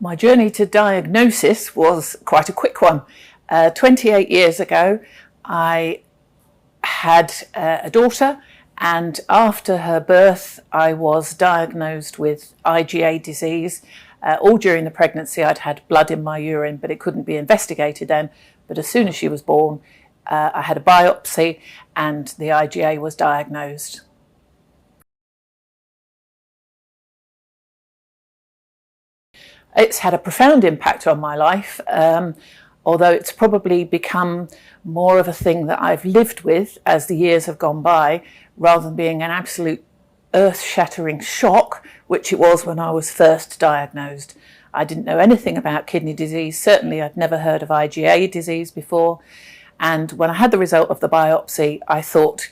My journey to diagnosis was quite a quick one. 28 years ago, I had a daughter, and after her birth, I was diagnosed with IgA disease. All during the pregnancy, I'd had blood in my urine, but it couldn't be investigated then. But as soon as she was born, I had a biopsy and the IgA was diagnosed. It's had a profound impact on my life, although it's probably become more of a thing that I've lived with as the years have gone by, rather than being an absolute earth-shattering shock, which it was when I was first diagnosed. I didn't know anything about kidney disease. Certainly I'd never heard of IgA disease before. And when I had the result of the biopsy, I thought,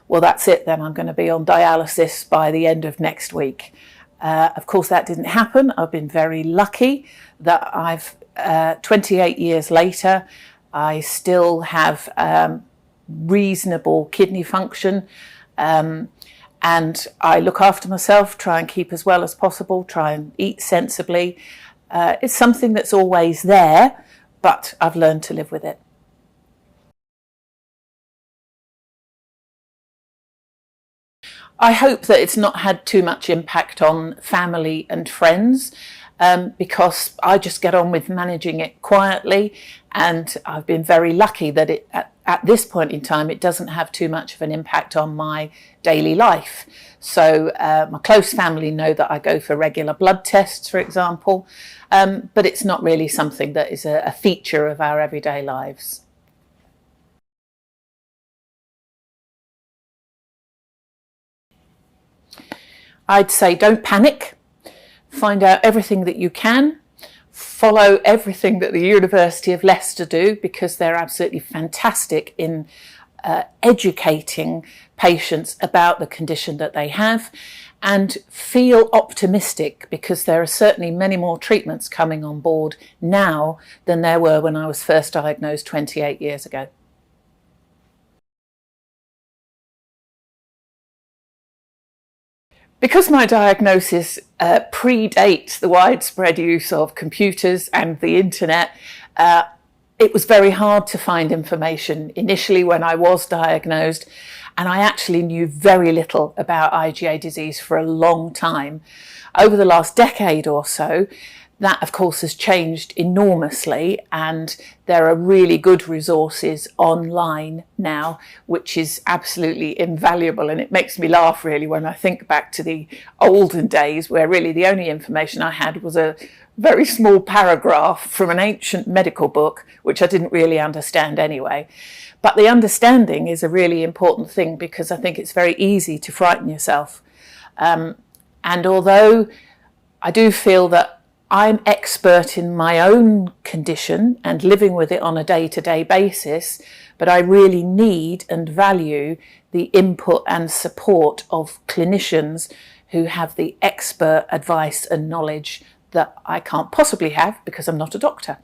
well, that's it then, I'm going to be on dialysis by the end of next week. Of course, that didn't happen. I've been very lucky that 28 years later, I still have reasonable kidney function, and I look after myself, try and keep as well as possible, try and eat sensibly. It's something that's always there, but I've learned to live with it. I hope that it's not had too much impact on family and friends, because I just get on with managing it quietly, and I've been very lucky that at this point in time it doesn't have too much of an impact on my daily life. So my close family know that I go for regular blood tests, for example, but it's not really something that is a feature of our everyday lives. I'd say don't panic, find out everything that you can, follow everything that the University of Leicester do, because they're absolutely fantastic in educating patients about the condition that they have, and feel optimistic, because there are certainly many more treatments coming on board now than there were when I was first diagnosed 28 years ago. Because my diagnosis predates the widespread use of computers and the internet, it was very hard to find information initially when I was diagnosed, and I actually knew very little about IgA disease for a long time. Over the last decade or so, that of course has changed enormously, and there are really good resources online now, which is absolutely invaluable. And it makes me laugh really when I think back to the olden days, where really the only information I had was a very small paragraph from an ancient medical book, which I didn't really understand anyway. But the understanding is a really important thing, because I think it's very easy to frighten yourself. And although I do feel that I'm expert in my own condition and living with it on a day-to-day basis, but I really need and value the input and support of clinicians who have the expert advice and knowledge that I can't possibly have because I'm not a doctor.